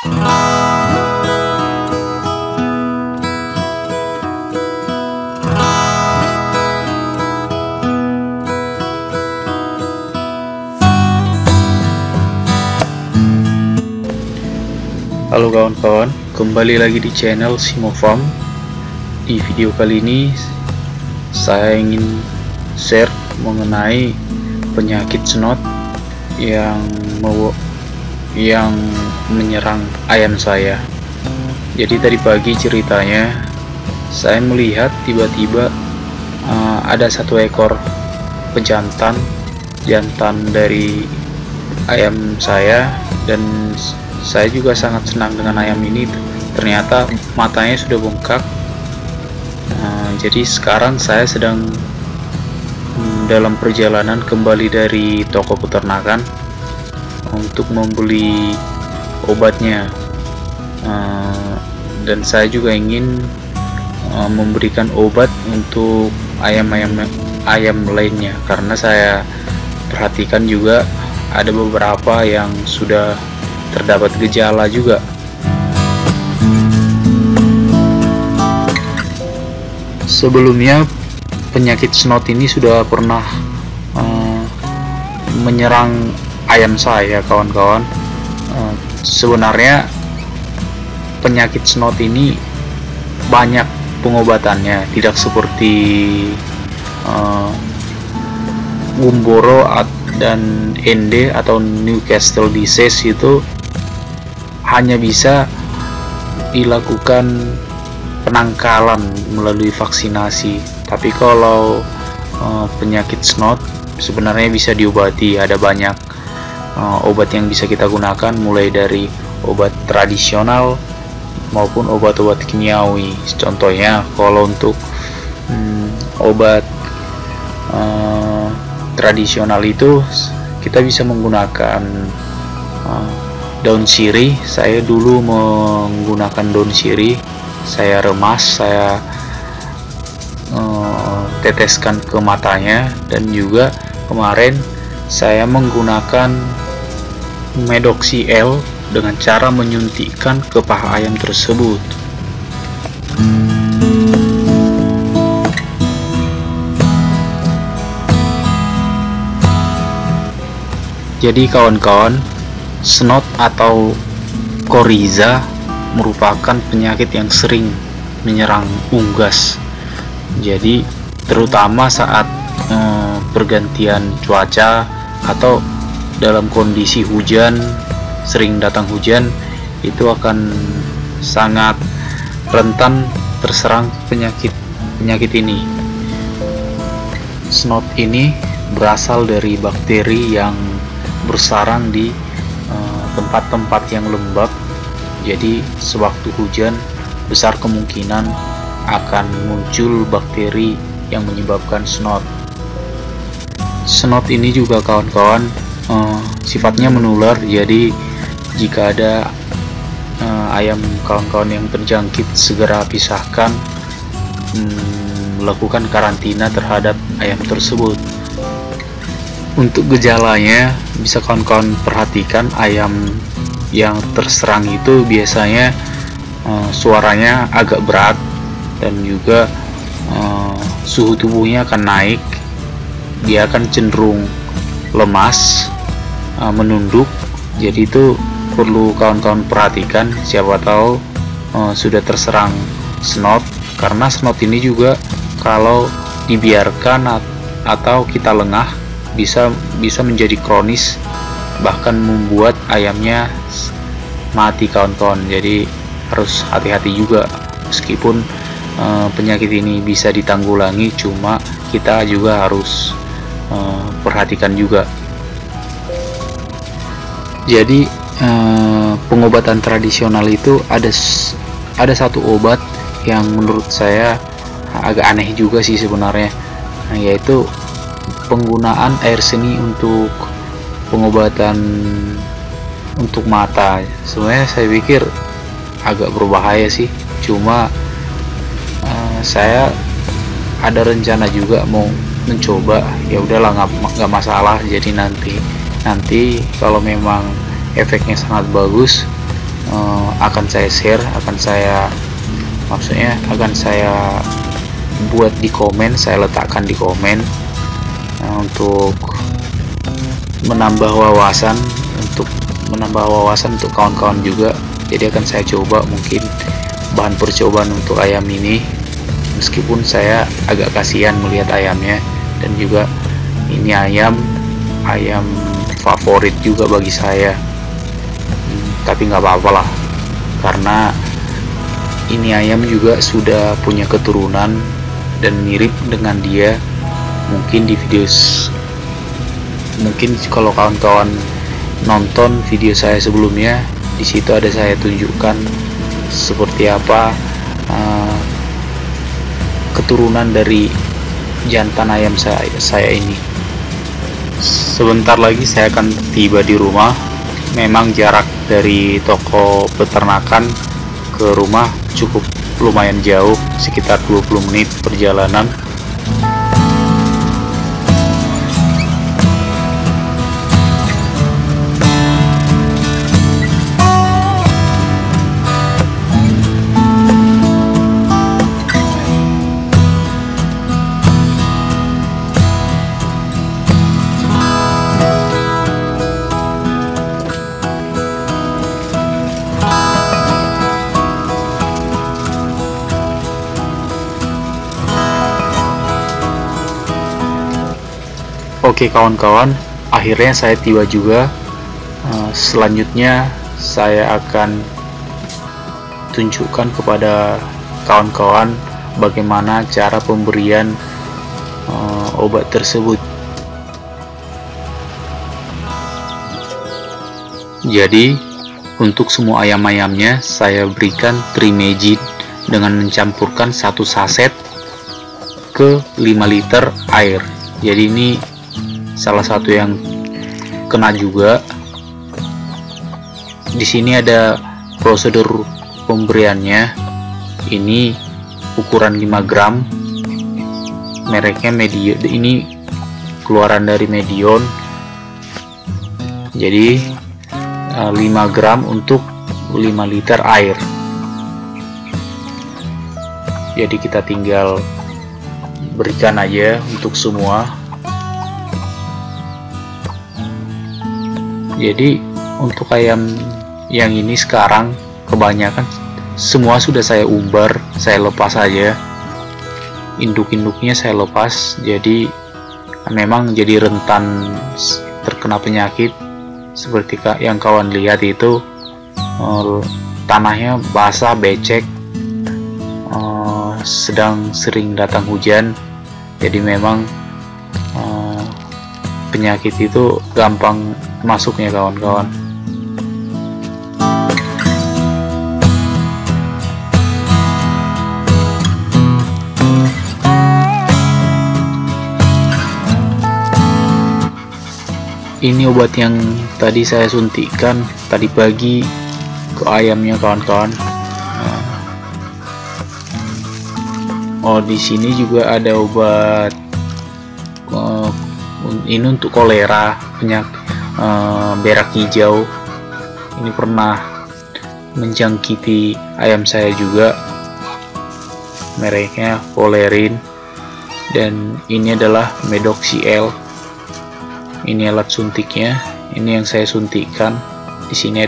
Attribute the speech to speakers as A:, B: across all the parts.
A: Halo kawan-kawan, kembali lagi di channel Simofarm. Di video kali ini saya ingin share mengenai penyakit snot yang menyerang ayam saya. Jadi tadi pagi ceritanya saya melihat tiba-tiba ada satu ekor pejantan dari ayam saya, dan saya juga sangat senang dengan ayam ini. Ternyata matanya sudah bengkak. Jadi sekarang saya sedang dalam perjalanan kembali dari toko peternakan untuk membeli obatnya, dan saya juga ingin memberikan obat untuk ayam lainnya, karena saya perhatikan juga ada beberapa yang sudah terdapat gejala juga. Sebelumnya penyakit snot ini sudah pernah menyerang ayam saya, kawan-kawan. Sebenarnya penyakit snot ini banyak pengobatannya, tidak seperti Gumboro dan ND atau Newcastle disease. Itu hanya bisa dilakukan penangkalan melalui vaksinasi. Tapi kalau penyakit snot sebenarnya bisa diobati. Ada banyak obat yang bisa kita gunakan, mulai dari obat tradisional maupun obat-obat kimiawi. Contohnya kalau untuk obat tradisional itu kita bisa menggunakan daun sirih. Saya dulu menggunakan daun sirih, saya remas, saya teteskan ke matanya, dan juga kemarin saya menggunakan Medoxy L dengan cara menyuntikkan ke paha ayam tersebut. Jadi kawan-kawan, snot atau coryza merupakan penyakit yang sering menyerang unggas. Jadi terutama saat pergantian cuaca atau dalam kondisi hujan, sering datang hujan, itu akan sangat rentan terserang penyakit ini. Snot ini berasal dari bakteri yang bersarang di tempat-tempat yang lembab. Jadi sewaktu hujan besar kemungkinan akan muncul bakteri yang menyebabkan snot. Snot ini juga kawan-kawan sifatnya menular. Jadi jika ada ayam kawan-kawan yang terjangkit, segera pisahkan, melakukan karantina terhadap ayam tersebut. Untuk gejalanya bisa kawan-kawan perhatikan, ayam yang terserang itu biasanya suaranya agak berat, dan juga suhu tubuhnya akan naik. Dia akan cenderung lemas, menunduk. Jadi itu perlu kawan-kawan perhatikan, siapa tahu sudah terserang snot. Karena snot ini juga kalau dibiarkan atau kita lengah bisa menjadi kronis, bahkan membuat ayamnya mati, kawan-kawan. Jadi harus hati-hati juga. Meskipun penyakit ini bisa ditanggulangi, cuma kita juga harus perhatikan juga. Jadi pengobatan tradisional itu ada satu obat yang menurut saya agak aneh juga sih sebenarnya, yaitu penggunaan air seni untuk pengobatan untuk mata. Sebenarnya saya pikir agak berbahaya sih, cuma saya ada rencana juga mau mencoba. Ya udahlah, nggak masalah. Jadi nanti kalau memang efeknya sangat bagus, akan saya share, akan saya buat di komen, saya letakkan di komen untuk menambah wawasan untuk kawan-kawan juga. Jadi akan saya coba mungkin bahan percobaan untuk ayam ini, meskipun saya agak kasihan melihat ayamnya, dan juga ini ayam favorit juga bagi saya. Tapi nggak apa-apa lah, karena ini ayam juga sudah punya keturunan dan mirip dengan dia. Mungkin kalau kawan-kawan nonton video saya sebelumnya, di situ ada saya tunjukkan seperti apa keturunan dari jantan ayam saya ini. Sebentar lagi saya akan tiba di rumah. Memang jarak dari toko peternakan ke rumah cukup lumayan jauh, sekitar 20 menit perjalanan. Oke kawan-kawan, akhirnya saya tiba juga. Selanjutnya saya akan tunjukkan kepada kawan-kawan bagaimana cara pemberian obat tersebut. Jadi untuk semua ayam-ayamnya saya berikan Trimegin dengan mencampurkan 1 saset ke 5 liter air. Jadi ini salah satu yang kena juga. Di sini ada prosedur pemberiannya. Ini ukuran 5 gram, mereknya Medion. Ini keluaran dari Medion. Jadi 5 gram untuk 5 liter air. Jadi kita tinggal berikan aja untuk semua. Jadi untuk ayam yang ini sekarang kebanyakan semua sudah saya umbar, saya lepas aja. Induk-induknya saya lepas, jadi memang jadi rentan terkena penyakit. Seperti yang kawan lihat itu, tanahnya basah, becek, sedang sering datang hujan. Jadi memang penyakit itu gampang masuknya kawan-kawan. Ini obat yang tadi saya suntikan tadi pagi ke ayamnya kawan-kawan. Oh, di sini juga ada obat ini untuk kolera, penyakit berak hijau. Ini pernah menjangkiti ayam saya juga, mereknya Volerin, dan ini adalah Medoxyl. Ini alat suntiknya, ini yang saya suntikkan. Di sini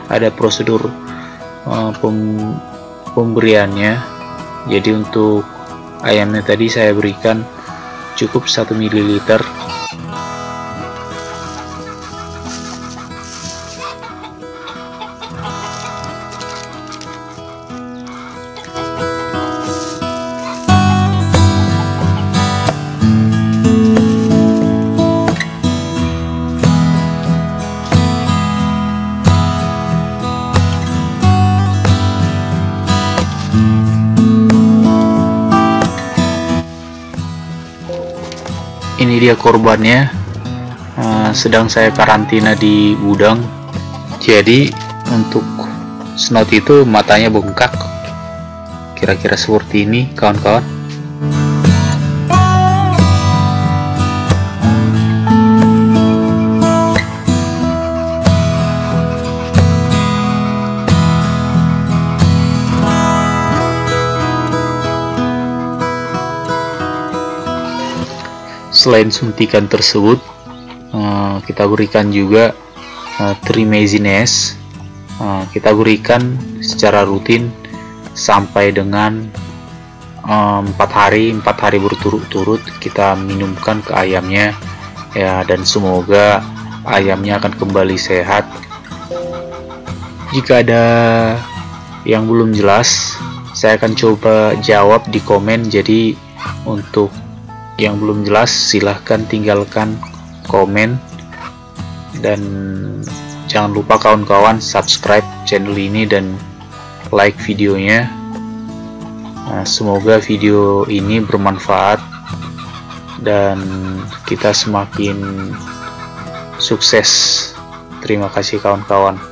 A: ada prosedur pemberiannya. Jadi untuk ayamnya tadi saya berikan cukup 1 ml. Ini dia korbannya, sedang saya karantina di gudang. Jadi untuk snot itu matanya bengkak, kira-kira seperti ini kawan-kawan. selain suntikan tersebut, kita berikan juga trimesines. Kita berikan secara rutin sampai dengan 4 hari berturut-turut kita minumkan ke ayamnya ya, dan semoga ayamnya akan kembali sehat. Jika ada yang belum jelas, saya akan coba jawab di komen. Jadi untuk yang belum jelas silahkan tinggalkan komen, dan jangan lupa kawan-kawan subscribe channel ini dan like videonya. Semoga video ini bermanfaat dan kita semakin sukses. Terima kasih kawan-kawan.